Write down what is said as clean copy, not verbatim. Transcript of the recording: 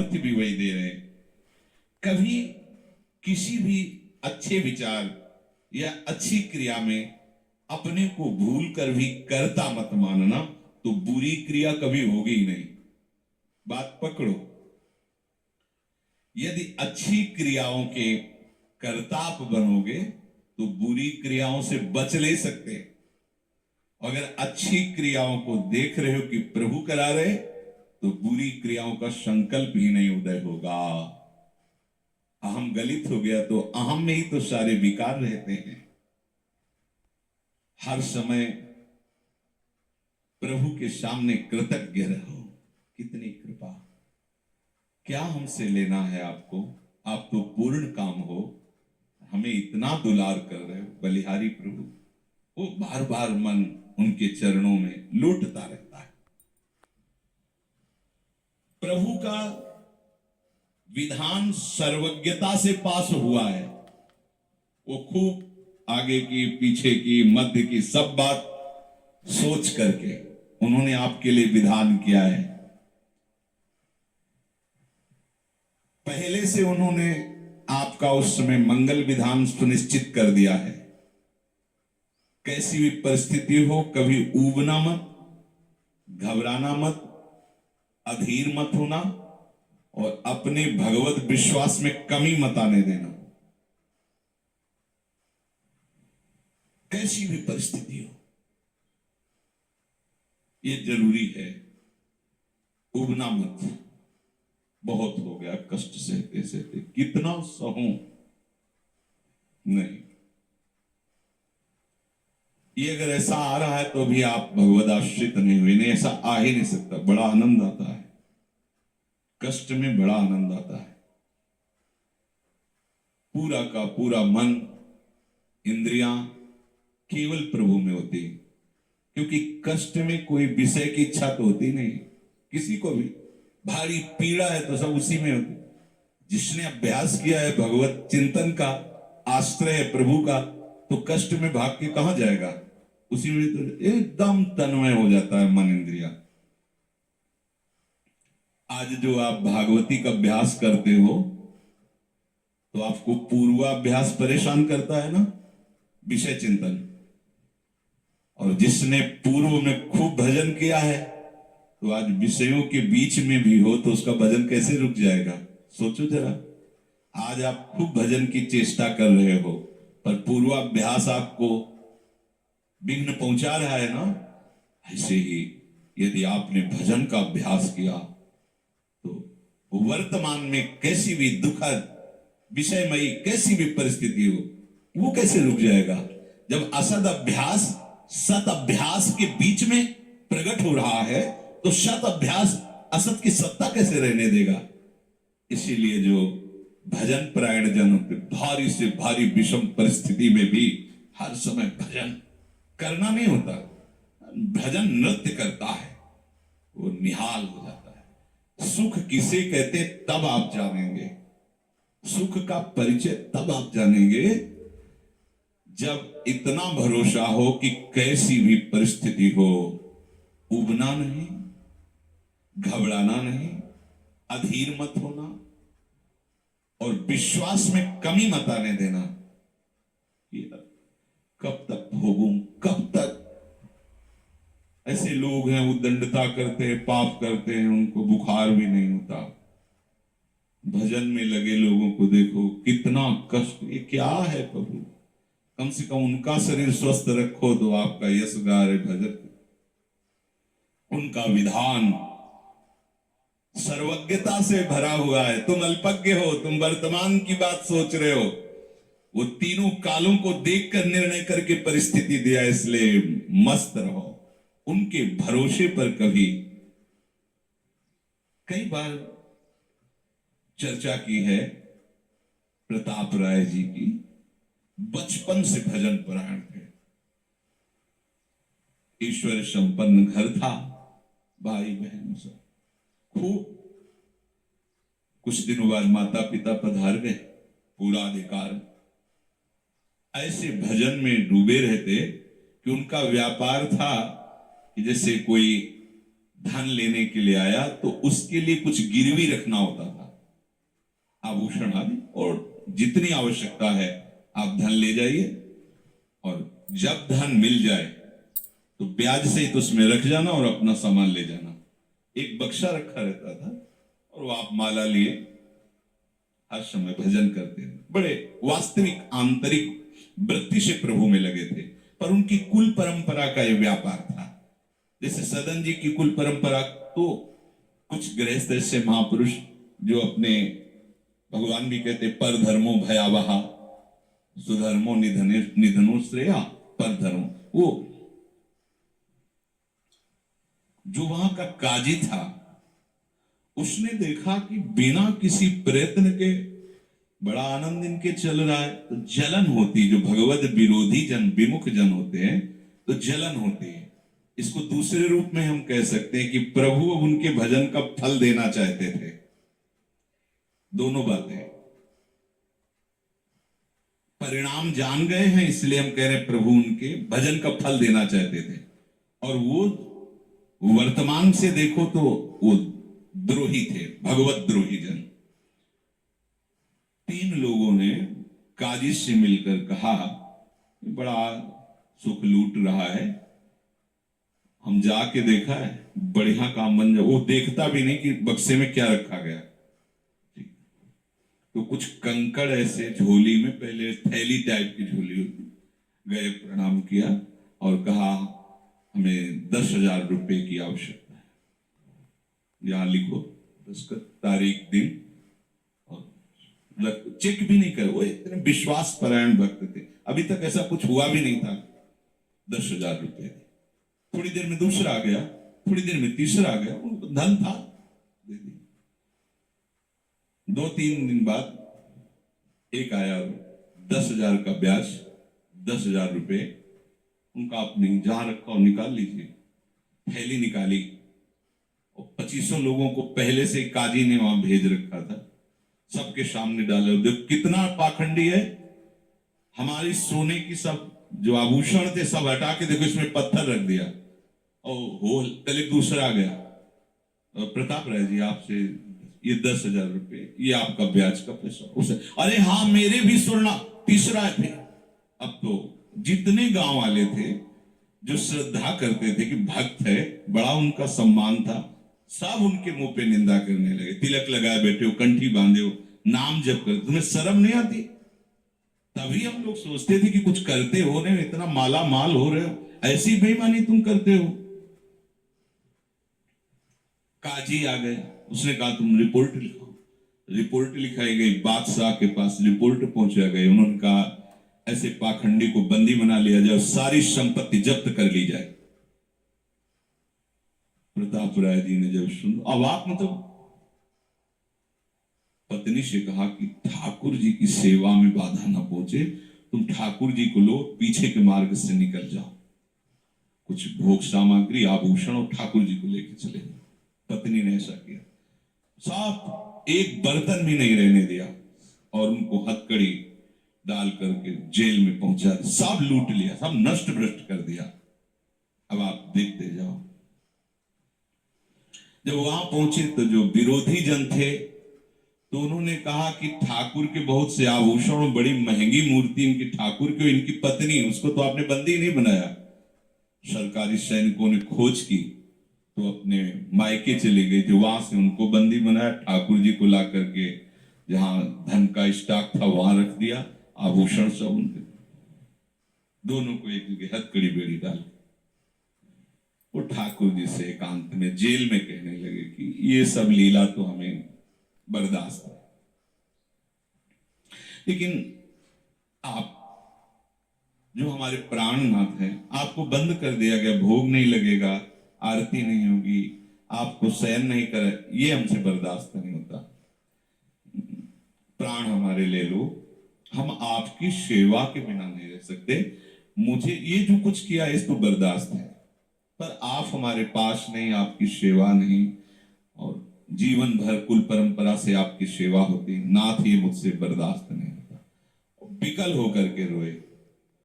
भी वही दे रहे हैं। कभी किसी भी अच्छे विचार या अच्छी क्रिया में अपने को भूल कर भी कर्ता मत मानना, तो बुरी क्रिया कभी होगी ही नहीं। बात पकड़ो। यदि अच्छी क्रियाओं के कर्ताप बनोगे तो बुरी क्रियाओं से बच नहीं सकते। अगर अच्छी क्रियाओं को देख रहे हो कि प्रभु करा रहे, तो बुरी क्रियाओं का संकल्प ही नहीं उदय होगा। अहम गलित हो गया तो अहम में ही तो सारे विकार रहते हैं। हर समय प्रभु के सामने कृतज्ञ रहो। कितनी कृपा, क्या हमसे लेना है आपको? आप तो पूर्ण काम हो, हमें इतना दुलार कर रहे हो। बलिहारी प्रभु, वो बार बार मन उनके चरणों में लौटता रहता है। प्रभु का विधान सर्वज्ञता से पास हुआ है। वो खूब आगे की, पीछे की, मध्य की सब बात सोच करके उन्होंने आपके लिए विधान किया है। पहले से उन्होंने आपका उस समय मंगल विधान सुनिश्चित कर दिया है। कैसी भी परिस्थिति हो, कभी ऊबना मत, घबराना मत, अधीर मत होना, और अपने भगवत विश्वास में कमी मत आने देना। कैसी भी परिस्थिति हो, यह जरूरी है। उबना मत। बहुत हो गया कष्ट सहते सहते, कितना सहूं नहीं। ये अगर ऐसा आ रहा है तो भी आप भगवद आश्रित नहीं हुए। नहीं, ऐसा आ ही नहीं सकता। बड़ा आनंद आता है, कष्ट में बड़ा आनंद आता है। पूरा का पूरा मन, इंद्रियां केवल प्रभु में होती, क्योंकि कष्ट में कोई विषय की इच्छा तो होती नहीं किसी को भी। भारी पीड़ा है तो सब उसी में होती। जिसने अभ्यास किया है भगवत चिंतन का, आश्रय है प्रभु का, तो कष्ट में भाग के कहां जाएगा? उसी में तो एकदम तन्मय हो जाता है मन, इंद्रिया। आज जो आप भागवती का अभ्यास करते हो, तो आपको पूर्वाभ्यास परेशान करता है ना, विषय चिंतन। और जिसने पूर्व में खूब भजन किया है, तो आज विषयों के बीच में भी हो तो उसका भजन कैसे रुक जाएगा? सोचो जरा। आज आप खूब भजन की चेष्टा कर रहे हो, पर पूर्वाभ्यास आपको विघ्न पहुंचा रहा है ना। ऐसे ही यदि आपने भजन का अभ्यास किया, तो वर्तमान में कैसी भी दुखद विषयमयी कैसी भी परिस्थिति हो, वो कैसे रुक जाएगा? जब असद अभ्यास सत अभ्यास के बीच में प्रकट हो रहा है, तो सत अभ्यास असत की सत्ता कैसे रहने देगा? इसीलिए जो भजन परायण जन होते, भारी से भारी विषम परिस्थिति में भी हर समय भजन करना नहीं होता, भजन नृत्य करता है, वो निहाल हो जाता है। सुख किसे कहते तब आप जानेंगे। सुख का परिचय तब आप जानेंगे जब इतना भरोसा हो कि कैसी भी परिस्थिति हो, उबना नहीं, घबराना नहीं, अधीर मत होना, और विश्वास में कमी मत आने देना। कब तक भोगूं, कब तक? ऐसे लोग हैं, उद्दंडता करते हैं, पाप करते हैं, उनको बुखार भी नहीं होता। भजन में लगे लोगों को देखो, कितना कष्ट। ये क्या है प्रभु? कम से कम उनका शरीर स्वस्थ रखो तो आपका यश गा रहे भजन। उनका विधान सर्वज्ञता से भरा हुआ है। तुम अल्पज्ञ हो, तुम वर्तमान की बात सोच रहे हो। वो तीनों कालों को देखकर निर्णय करके परिस्थिति दिया, इसलिए मस्त रहो उनके भरोसे पर। कभी कई बार चर्चा की है प्रताप राय जी की। बचपन से भजन परायण थे, ईश्वर संपन्न घर था, भाई बहन सब खूब। कुछ दिनों बाद माता पिता पधार गए, पूरा अधिकार। ऐसे भजन में डूबे रहते कि उनका व्यापार था कि जैसे कोई धन लेने के लिए आया तो उसके लिए कुछ गिरवी रखना होता था, आभूषण आदि, और जितनी आवश्यकता है आप धन ले जाइए, और जब धन मिल जाए तो ब्याज सहित उसमें रख जाना और अपना सामान ले जाना। एक बक्सा रखा रहता था और वो आप माला लिए हर समय भजन करते थे। बड़े वास्तविक आंतरिक वृत्ति से प्रभु में लगे थे। पर उनकी कुल परंपरा का यह व्यापार था। जैसे सदन जी की कुल परंपरा, तो कुछ गृहस्थ ऐसे महापुरुष जो अपने, भगवान भी कहते पर धर्मो भयावहा सुधर्मो निधनो श्रेया पर धर्मो, वो जो वहां का काजी था उसने देखा कि बिना किसी प्रयत्न के बड़ा आनंद इनके चल रहा है, तो जलन होती, जो भगवत विरोधी जन विमुख जन होते हैं तो जलन होती है। इसको दूसरे रूप में हम कह सकते हैं कि प्रभु अब उनके भजन का फल देना चाहते थे। दोनों बातें, परिणाम जान गए हैं इसलिए हम कह रहे हैं प्रभु उनके भजन का फल देना चाहते थे, और वो वर्तमान से देखो तो वो द्रोही थे, भगवत द्रोही जन। 3 लोगों ने काजी से मिलकर कहा बड़ा सुख लूट रहा है, हम जाके देखा है बढ़िया काम बन जाए। वो देखता भी नहीं कि बक्से में क्या रखा गया। तो कुछ कंकड़ ऐसे झोली में, पहले थैली टाइप की झोली होती, गए प्रणाम किया और कहा हमें 10,000 रुपए की आवश्यकता है, यहां लिखो उसका तारीख दिन, और चेक भी नहीं करे। वो इतने विश्वास परायण भक्त थे, अभी तक ऐसा कुछ हुआ भी नहीं था। 10,000 रुपए, थोड़ी देर में दूसरा आ गया, थोड़ी देर में तीसरा आ गया, उनको धन था, दे दी। 2-3 दिन बाद एक आया, 10,000 का ब्याज, 10,000 रुपए उनका, आपने जहां रखा और निकाल लीजिए। थैली निकाली और 2500 लोगों को पहले से काजी ने वहां भेज रखा था, सबके सामने डाले। देखो कितना पाखंडी है, हमारी सोने की सब जो आभूषण थे सब हटा के देखो इसमें पत्थर रख दिया। और हो कल एक दूसरा आ गया, प्रताप राय जी आपसे ये 10,000 रुपए, ये आपका ब्याज का पैसा। उसे अरे हाँ मेरे भी सुनना, तीसरा है। फिर अब तो जितने गांव वाले थे जो श्रद्धा करते थे कि भक्त है, बड़ा उनका सम्मान था, सब उनके मुंह पे निंदा करने लगे। तिलक लगाए बैठे हो, कंठी बांधे हो, नाम जप करते, तुम्हें शर्म नहीं आती? तभी हम लोग सोचते थे कि कुछ करते हो रहे, इतना माला माल हो रहे हो, ऐसी बेईमानी तुम करते हो। काजी आ गए, उसने कहा तुम रिपोर्ट लिखो। रिपोर्ट लिखाई गई, बादशाह के पास रिपोर्ट पहुंचा गई। उन्होंने कहा ऐसे पाखंडी को बंदी बना लिया जाए, सारी संपत्ति जब्त कर ली जाए। प्रताप राय जी ने जब सुन, अवाक, मतलब पत्नी से कहा कि ठाकुर जी की सेवा में बाधा न पहुंचे, तुम ठाकुर जी को लो, पीछे के मार्ग से निकल जाओ, कुछ भोग सामग्री आभूषण और ठाकुर जी को लेकर चले। पत्नी ने ऐसा किया, साफ एक बर्तन भी नहीं रहने दिया और उनको हथकड़ी डाल करके जेल में पहुंचा, सब लूट लिया, सब नष्ट भ्रष्ट कर दिया। अब आप देखते जाओ। जब वहां पहुंचे तो जो विरोधी जन थे तो उन्होंने कहा कि ठाकुर के बहुत से आभूषण और बड़ी महंगी मूर्ति इनकी ठाकुर की, इनकी पत्नी, उसको तो आपने बंदी नहीं बनाया। सरकारी सैनिकों ने खोज की तो अपने मायके चले गए थे, वहां से उनको बंदी बनाया, ठाकुर जी को ला करके जहां धन का स्टॉक था वहां रख दिया, आभूषण सब उनके, दोनों को एक जगह हथकड़ी बेड़ी डाल। वो ठाकुर जी से एकांत में जेल में कहने लगे कि ये सब लीला तो हमें बर्दाश्त है, लेकिन आप जो हमारे प्राणनाथ हैं, आपको बंद कर दिया गया, भोग नहीं लगेगा, आरती नहीं होगी, आपको शयन नहीं करे, ये हमसे बर्दाश्त नहीं होता। प्राण हमारे ले लो, हम आपकी सेवा के बिना नहीं रह सकते। मुझे ये जो कुछ किया इसको बर्दाश्त है, पर आप हमारे पास नहीं, आपकी सेवा नहीं, और जीवन भर कुल परंपरा से आपकी सेवा होती, नाथ ये मुझसे बर्दाश्त नहीं होता। विकल होकर के रोए।